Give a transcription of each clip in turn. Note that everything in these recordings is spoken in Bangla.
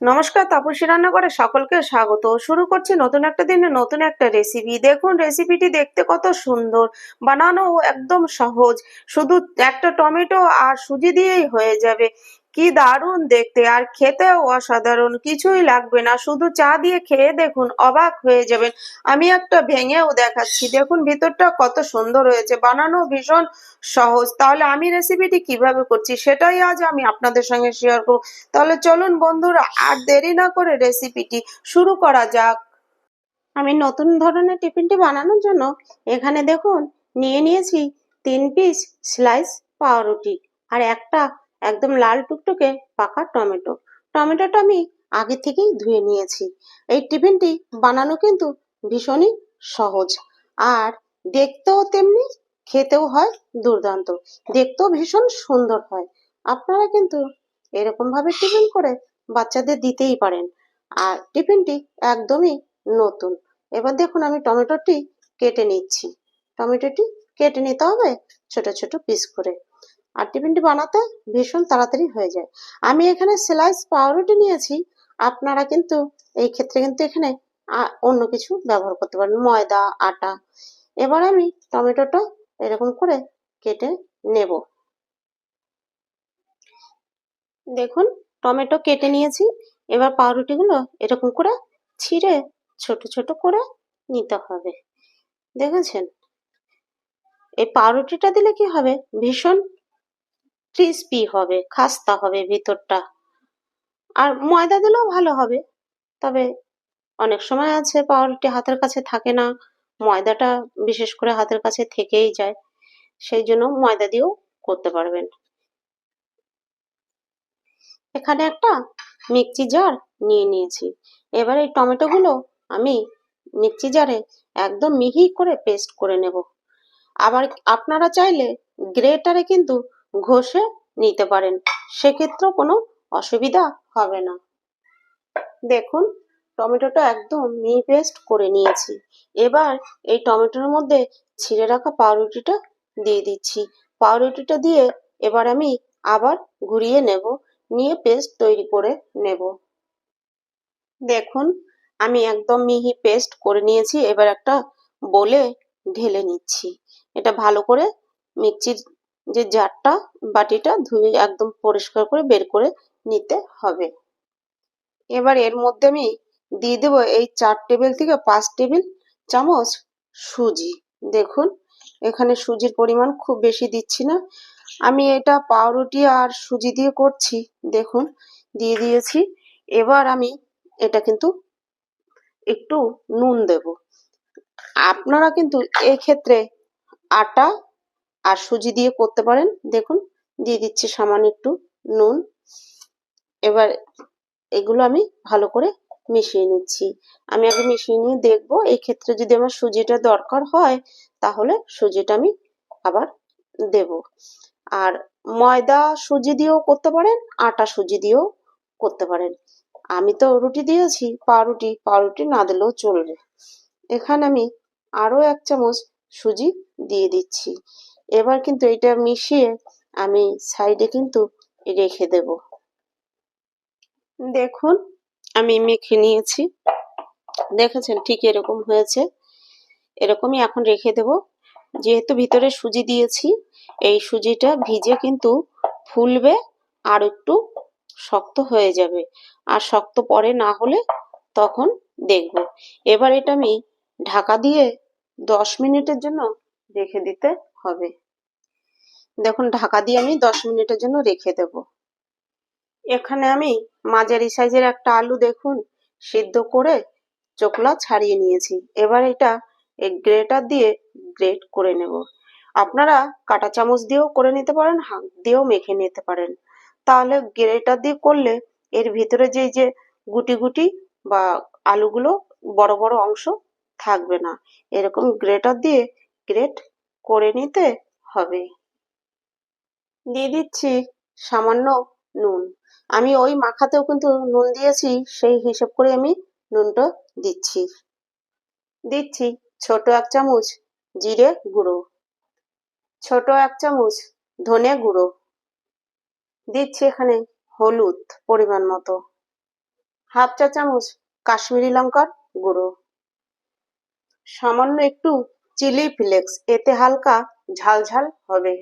নমস্কার, তাপসী রান্নাঘরে সকলকে স্বাগত। শুরু করছি নতুন একটা দিনে নতুন একটা রেসিপি। দেখুন রেসিপিটি দেখতে কত সুন্দর, বানানো একদম সহজ। শুধু একটা টমেটো আর সুজি দিয়েই হয়ে যাবে। কি দারুণ দেখতে, আর খেতেও অসাধারণ। কিছুই লাগবে না, শুধু চা দিয়ে খেয়ে দেখুন, অবাক হয়ে যাবেন। আমি একটা ভেঙেও দেখাচ্ছি, দেখুন ভিতরটা কত সুন্দর হয়েছে, বানানো ভীষণ সহজ। তাহলে আমি রেসিপিটি কিভাবে করছি সেটাই আজ আমি আপনাদের সঙ্গে শেয়ার করব। তাহলে চলুন বন্ধুরা, আর দেরি না করে রেসিপিটি শুরু করা যাক। আমি নতুন ধরনের টিফিনটি বানানোর জন্য এখানে দেখুন নিয়ে নিয়েছি 3 পিস স্লাইস পাউরুটি আর একটা একদম লাল টুকটুকে পাকা টমেটো। টমেটোটা আমি আগে থেকেই ধুয়ে নিয়েছি। এই টিফিনটি বানানো কিন্তু ভীষণই সহজ, আর দেখতেও তেমনি, খেতেও হয় দুর্দান্ত। দেখতেও ভীষণ সুন্দর হয়। আপনারা কিন্তু এরকম ভাবে টিফিন করে বাচ্চাদের দিতেই পারেন। আর টিফিনটি একদমই নতুন। এবার দেখুন আমি টমেটোটি কেটে নিচ্ছি। টমেটোটি কেটে নিতে হবে ছোট ছোট পিস করে। আর টিফিনটি বানাতে ভীষণ তাড়াতাড়ি হয়ে যায়। আমি এখানে স্লাইস পাউরুটি নিয়েছি। আপনারা কিন্তু এই ক্ষেত্রে কিন্তু এখানে অন্য কিছু ব্যবহার করতে পারেন, ময়দা, আটা। এবার আমি টমেটোটা এরকম করে কেটে নেব। দেখুন টমেটো কেটে নিয়েছি। এবার পাউরুটিগুলো এরকম করে ছিঁড়ে ছোট ছোট করে নিতে হবে। দেখেছেন, এই পাউরুটিটা দিলে কি হবে, ভীষণ ক্রিস্পি হবে, খাস্তা হবে ভিতরটা। আর ময়দা দিলেও ভালো হবে, তবে অনেক সময় আছে পাউরুটি হাতের কাছে থাকে না, ময়দাটা বিশেষ করে হাতের কাছে থেকেই যায়, সেই জন্য ময়দা দিয়েও করতে পারবেন। এখানে একটা মিক্সি জার নিয়ে নিয়েছি। এবার এই টমেটোগুলো আমি মিক্সি জারে একদম মিহি করে পেস্ট করে নেব। আবার আপনারা চাইলে গ্রেটারে কিন্তু ঘষে নিতে পারেন, সেক্ষেত্রেও কোনো অসুবিধা হবে না। দেখুন টমেটোটা একদম মিহি পেস্ট করে নিয়েছি। এবার এই টমেটোর মধ্যে ছিঁড়ে রাখা পাউরুটিটা দিয়ে দিচ্ছি। পাউরুটিটা দিয়ে এবার আমি আবার ঘুরিয়ে নেব, নিয়ে পেস্ট তৈরি করে নেব। দেখুন আমি একদম মিহি পেস্ট করে নিয়েছি। এবার একটা বলে ঢেলে নিচ্ছি। এটা ভালো করে মিক্সির যে জারটা, বাটিটা ধুয়ে একদম পরিষ্কার করে বের করে নিতে হবে। এবার এর মধ্যে আমি দিয়ে দেবো এই 4 টেবিল থেকে 5 টেবিল চামচ সুজি। দেখুন এখানে সুজির পরিমাণ খুব বেশি দিচ্ছি না, আমি এটা পাউরুটি আর সুজি দিয়ে করছি। দেখুন দিয়ে দিয়েছি। এবার আমি এটা কিন্তু একটু নুন দেব। আপনারা কিন্তু এক্ষেত্রে আটা আর সুজি দিয়ে করতে পারেন। দেখুন দিয়ে দিচ্ছি সামান্য একটু নুন। এবার এগুলো আমি ভালো করে মিশিয়ে নিচ্ছি। আমি আগে মিশিয়ে নিয়ে দেখবো, এই ক্ষেত্রে যদি আমার সুজিটা দরকার হয় তাহলে সুজিটা আমি আবার দেব। আর ময়দা সুজি দিয়েও করতে পারেন, আটা সুজি দিয়েও করতে পারেন। আমি তো রুটি দিয়েছি, পাউরুটি পাউরুটি না দিলেও চলবে। এখানে আমি আরো 1 চামচ সুজি দিয়ে দিচ্ছি। এবার কিন্তু এটা মিশিয়ে আমি সাইডে কিন্তু রেখে দেব। দেখুন আমি মেখে নিয়েছি, দেখেছেন ঠিক এরকম হয়েছে। এরকমই এখন রেখে দেব। যেহেতু ভিতরে সুজি দিয়েছি, এই সুজিটা ভিজে কিন্তু ফুলবে আর একটু শক্ত হয়ে যাবে। আর শক্ত পরে না হলে তখন দেখব। এবার এটা আমি ঢাকা দিয়ে 10 মিনিটের জন্য রেখে দিতে হবে। দেখুন ঢাকা দিয়ে আমি 10 মিনিটের জন্য রেখে দেব। এখানে আমি মাঝারি সাইজের একটা আলু দেখুন সিদ্ধ করে চোকলা ছাড়িয়ে নিয়েছি। এবার এটা এই গ্রেটার দিয়ে গ্রেট করে নেব। আপনারা কাঁটা চামচ দিয়েও করে নিতে পারেন, হাত দিয়েও মেখে নিতে পারেন। তাহলে গ্রেটার দিয়ে করলে এর ভিতরে যে গুটি গুটি বা আলুগুলো বড় বড় অংশ থাকবে না। এরকম গ্রেটার দিয়ে গ্রেট করে নিতে হবে। দিয়ে দিচ্ছি সামান্য নুন। আমি ওই মাখাতেও কিন্তু নুন দিয়েছি, সেই হিসেব করে আমি নুনটা দিচ্ছি। দিচ্ছি ছোট 1 চামচ জিরে গুঁড়ো, ছোট 1 চামচ ধনে গুঁড়ো, দিচ্ছি এখানে হলুদ পরিমাণ মতো, হাফ চা চামচ কাশ্মীরি লঙ্কার গুঁড়ো, সামান্য একটু চিলি ফ্লেক্স, এতে হালকা ঝাল ঝাল হবে।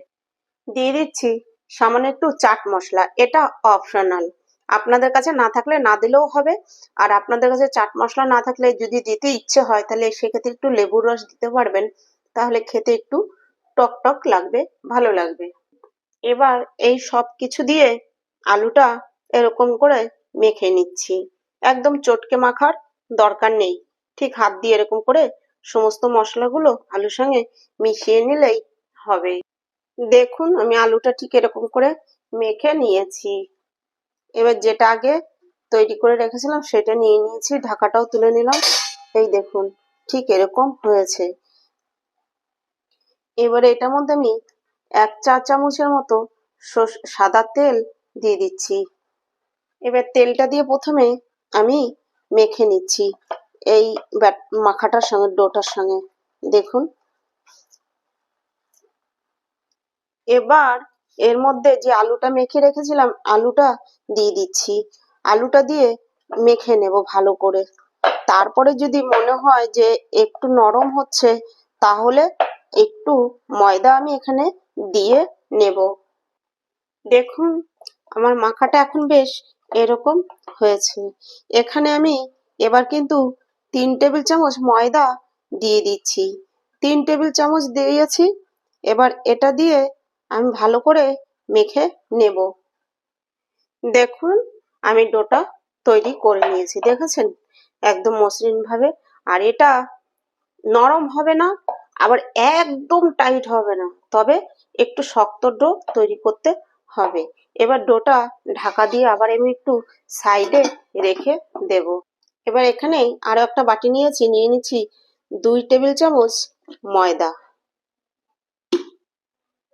দিয়ে দিচ্ছি সামান্য একটু চাট মশলা, এটা অপশনাল, আপনাদের কাছে না থাকলে না দিলেও হবে। আর আপনাদের কাছে চাট মশলা না থাকলে যদি দিতে ইচ্ছে হয় তাহলে সেক্ষেত্রে একটু লেবুর রস দিতে পারবেন, তাহলে খেতে একটু টক টক লাগবে, ভালো লাগবে। এবার এই সব কিছু দিয়ে আলুটা এরকম করে মেখে নিচ্ছি। একদম চটকে মাখার দরকার নেই, ঠিক হাত দিয়ে এরকম করে সমস্ত মশলাগুলো আলুর সঙ্গে মিশিয়ে নিলেই হবে। দেখুন আমি আলুটা ঠিক এরকম করে মেখে নিয়েছি। এবার যেটা আগে তৈরি করে রেখেছিলাম সেটা নিয়ে নিয়েছি, ঢাকাটাও তুলে নিলাম। এই দেখুন ঠিক এরকম হয়েছে। এবারে এটার মধ্যে আমি 1 চা চামচের মতো সাদা তেল দিয়ে দিচ্ছি। এবার তেলটা দিয়ে প্রথমে আমি মেখে নিচ্ছি এই মাখাটার সঙ্গে, ডোটার সঙ্গে। দেখুন এবার এর মধ্যে যে আলুটা মেখে রেখেছিলাম আলুটা দিয়ে দিচ্ছি। আলুটা দিয়ে মেখে নেব ভালো করে। তারপরে যদি মনে হয় যে একটু নরম হচ্ছে তাহলে একটু ময়দা আমি এখানে দিয়ে নেব। দেখুন আমার মাখাটা এখন বেশ এরকম হয়েছে। এখানে আমি এবার কিন্তু 3 টেবিল চামচ ময়দা দিয়ে দিচ্ছি। 3 টেবিল চামচ দিয়েছি। এবার এটা দিয়ে আমি ভালো করে মেখে নেব। দেখুন আমি ডোটা তৈরি করে নিয়েছি, দেখেছেন একদম মসৃণ ভাবে। আর এটা নরম হবে না, আবার একদম টাইট হবে না, তবে একটু শক্ত ডো তৈরি করতে হবে। এবার ডোটা ঢাকা দিয়ে আবার আমি একটু সাইডে রেখে দেব। এবার এখানে আরো একটা বাটি নিয়েছি, নিয়ে নিচ্ছি 2 টেবিল চামচ ময়দা।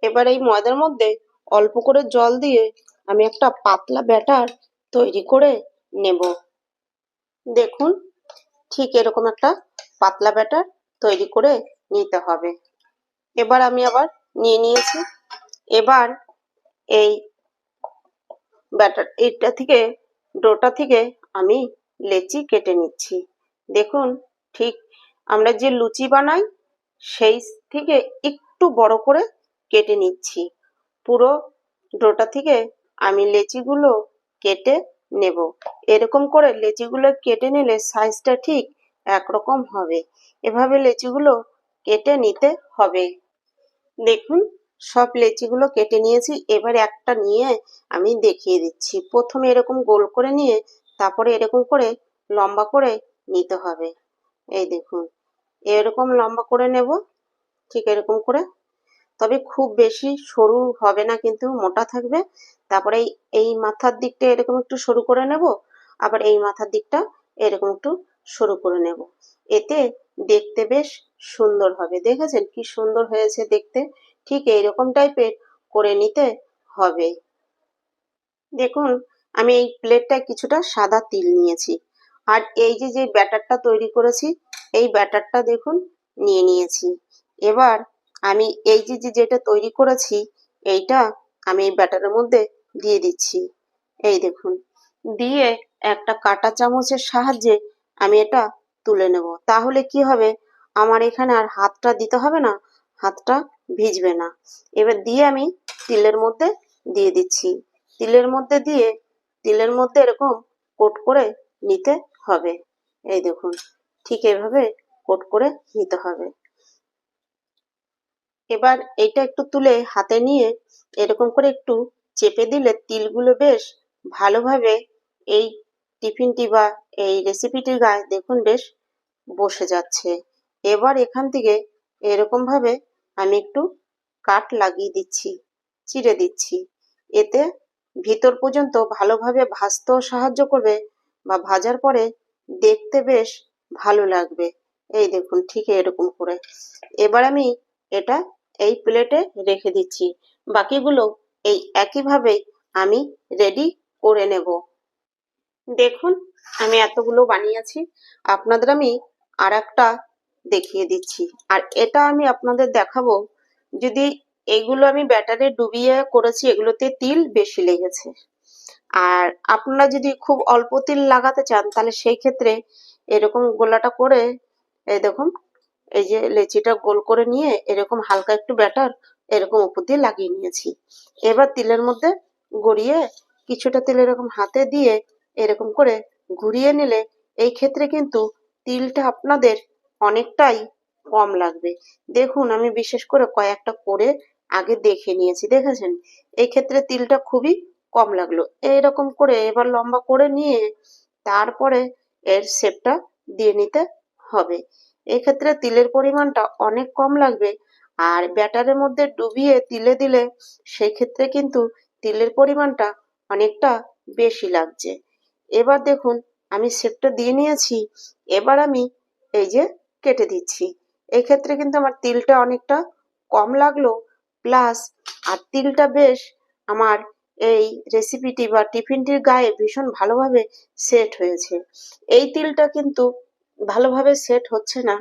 এবার এই ময়দার মধ্যে অল্প করে জল দিয়ে আমি একটা পাতলা ব্যাটার তৈরি করে নেব। দেখুন ঠিক এরকম একটা পাতলা ব্যাটার তৈরি করে নিতে হবে। এবার আমি আবার নিয়ে নিয়েছি। এবার এই এটা থেকে, ডোটা থেকে আমি লেচি কেটে নিচ্ছি। দেখুন ঠিক আমরা যে লুচি বানাই সেই থেকে একটু বড় করে কেটে নিচ্ছি। পুরো ডোটা থেকে আমি লেচিগুলো কেটে নেব। এরকম করে লেচিগুলো কেটে নিলে সাইজটা ঠিক একরকম হবে। এভাবে লেচিগুলো কেটে নিতে হবে। দেখুন সব লেচিগুলো কেটে নিয়েছি। এবার একটা নিয়ে আমি দেখিয়ে দিচ্ছি। প্রথমে এরকম গোল করে নিয়ে তারপরে এরকম করে লম্বা করে নিতে হবে। এই দেখুন এরকম লম্বা করে নেব, ঠিক এরকম করে। তবে খুব বেশি সরু হবে না, কিন্তু মোটা থাকবে। তারপরে এই মাথার দিকটা এরকম একটু সরু করে নেব, আবার এই মাথার দিকটা এরকম একটু সরু করে নেব। এতে দেখতে বেশ সুন্দর হবে। দেখেছেন কি সুন্দর হয়েছে দেখতে? ঠিক এইরকম টাইপের করে নিতে হবে। দেখুন আমি এই প্লেটটায় কিছুটা সাদা তিল নিয়েছি। আর এই যে যে ব্যাটারটা তৈরি করেছি এই ব্যাটারটা দেখুন নিয়ে নিয়েছি। এবার আমি এই যে যেটা তৈরি করেছি এইটা আমি এই ব্যাটারের মধ্যে দিয়ে দিচ্ছি। এই দেখুন দিয়ে একটা কাঁটা চামচের সাহায্যে আমি এটা তুলে নেব। তাহলে কি হবে, আমার এখানে আর হাতটা দিতে হবে না, হাতটা ভিজবে না। এবার দিয়ে আমি তিলের মধ্যে দিয়ে দিচ্ছি। তিলের মধ্যে দিয়ে তিলের মধ্যে এরকম কোট করে নিতে হবে। এই দেখুন ঠিক এভাবে কোট করে নিতে হবে। এবার এইটা একটু তুলে হাতে নিয়ে এরকম করে একটু চেপে দিলে তিলগুলো বেশ ভালোভাবে এই টিফিনটি বা এই রেসিপিটির গায়ে দেখুন বেশ বসে যাচ্ছে। এবার এখান থেকে এরকম ভাবে আমি একটু কাট লাগিয়ে দিচ্ছি, চিড়ে দিচ্ছি। এতে ভিতর পর্যন্ত ভালোভাবে ভাজতেও সাহায্য করবে বা ভাজার পরে দেখতে বেশ ভালো লাগবে। এই দেখুন ঠিক এরকম করে। এবার আমি এটা এই প্লেটে রেখে দিচ্ছি। বাকিগুলো এই একইভাবে আমি রেডি করে নেব। দেখুন আমি এতগুলো বানিয়েছি, আপনাদের আমি আর একটা দেখিয়ে দিচ্ছি। আর এটা আমি আপনাদের দেখাবো যদি এগুলো আমি ব্যাটারে ডুবিয়ে করেছি, এগুলোতে তিল বেশি লেগেছে। আর আপনারা যদি খুব অল্প তিল লাগাতে চান তাহলে সেই ক্ষেত্রে এরকম গোলাটা করে, এই দেখুন, এই যে লেচিটা গোল করে নিয়ে এরকম হালকা একটু ব্যাটার এরকম উপর দিয়ে লাগিয়ে নিয়েছি। এবার তিলের মধ্যে গড়িয়ে কিছুটা তিল এরকম হাতে দিয়ে এরকম করে ঘুরিয়ে নিলে এই ক্ষেত্রে কিন্তু তিলটা আপনাদের অনেকটাই কম লাগবে। দেখুন আমি বিশেষ করে কয়েকটা করে আগে দেখে নিয়েছি, দেখেছেন? এই ক্ষেত্রে তিলটা খুবই কম লাগলো। এইরকম করে এবার লম্বা করে নিয়ে তারপরে এর শেপটা দিয়ে নিতে হবে। এক্ষেত্রে তিলের পরিমাণটা অনেক কম লাগবে, আর ব্যাটারের মধ্যে ডুবিয়ে তিলে দিলে সেই ক্ষেত্রে কিন্তু তিলের পরিমাণটা অনেকটা বেশি লাগছে। এবার দেখুন আমি শেপটা দিয়ে নিয়েছি, এবার আমি এই যে কেটে দিচ্ছি। এই ক্ষেত্রে কিন্তু আমার তিলটা অনেকটা কম লাগলো, প্লাস আর তিলটা বেশ আমার এই রেসিপিটি বা টিফিনটির গায়ে ভীষণ ভালোভাবে সেট হয়েছে। এই তিলটা কিন্তু ভালোভাবে সেট হচ্ছে না,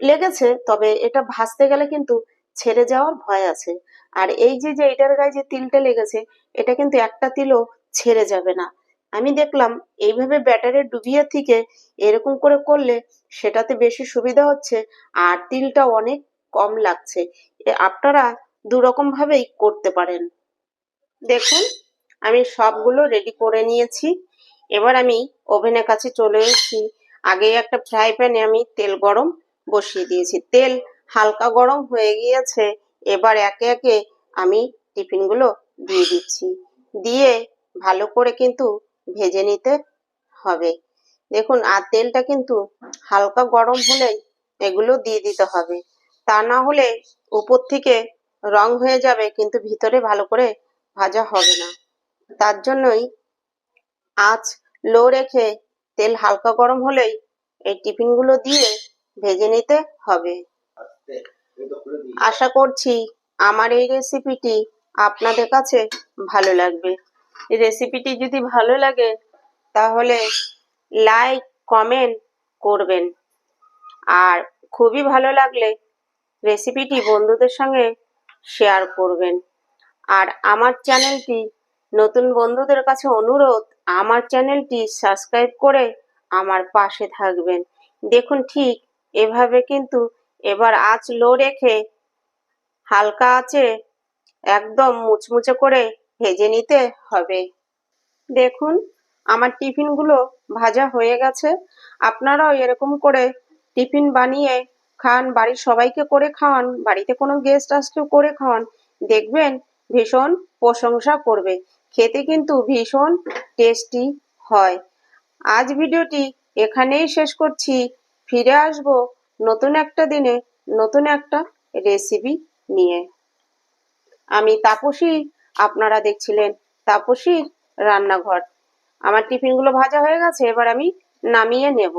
লেগেছে, তবে এটা ভাজতে গেলে কিন্তু ছেড়ে যাওয়ার ভয় আছে। আর এই যে যে এটার গায়ে যে তিলটা লেগেছে এটা কিন্তু একটা তিলও ছেড়ে যাবে না। আমি দেখলাম এইভাবে ব্যাটারে ডুবিয়ে থেকে এরকম করে করলে সেটাতে বেশি সুবিধা হচ্ছে, আর তিলটা অনেক কম লাগছে। আপনারা দু রকম ভাবেই করতে পারেন। দেখুন আমি সবগুলো রেডি করে নিয়েছি। এবার আমি ওভেনের কাছে চলে এসেছি। আগে একটা ফ্রাই প্যানে আমি তেল গরম বসিয়ে দিয়েছি, তেল হালকা গরম হয়ে গিয়েছে। এবার একে একে আমি টিফিনগুলো দিয়ে দিচ্ছি, দিয়ে ভালো করে কিন্তু ভেজে নিতে হবে। দেখুন আর তেলটা কিন্তু হালকা গরম হলেই এগুলো দিয়ে দিতে হবে, তা না হলে উপর থেকে রং হয়ে যাবে কিন্তু ভিতরে ভালো করে ভাজা হবে না। তার জন্যই আঁচ লো রেখে তেল হালকা গরম হলেই এই টিফিনগুলো দিয়ে ভেজে নিতে হবে। আশা করছি আমার এই রেসিপিটি আপনাদের কাছে ভালো লাগবে। এই রেসিপিটি যদি ভালো লাগে তাহলে লাইক কমেন্ট করবেন, আর খুবই ভালো লাগলে রেসিপিটি বন্ধুদের সঙ্গে শেয়ার করবেন। আর আমার চ্যানেলটি নতুন বন্ধুদের কাছে অনুরোধ, আমার চ্যানেলটি সাবস্ক্রাইব করে আমার পাশে থাকবেন। দেখুন ঠিক এভাবে কিন্তু এবার আঁচ লো রেখে হালকা আঁচে একদম মুচমুচে করে ভেজে নিতে হবে। দেখুন আমার টিফিনগুলো ভাজা হয়ে গেছে। আপনারাও এরকম করে টিফিন বানিয়ে খান, বাড়ির সবাইকে করে খাওয়ান, বাড়িতে কোনো গেস্ট আসলেও করে খাওয়ান, দেখবেন ভীষণ প্রশংসা করবে। খেতে কিন্তু ভীষণ টেস্টি হয়। আজ ভিডিওটি এখানেই শেষ করছি। ফিরে আসব নতুন একটা দিনে নতুন একটা রেসিপি নিয়ে। আমি তাপসী, আপনারা দেখছিলেন তাপসীর রান্নাঘর। আমার টিফিনগুলো ভাজা হয়ে গেছে, এবার আমি নামিয়ে নেব।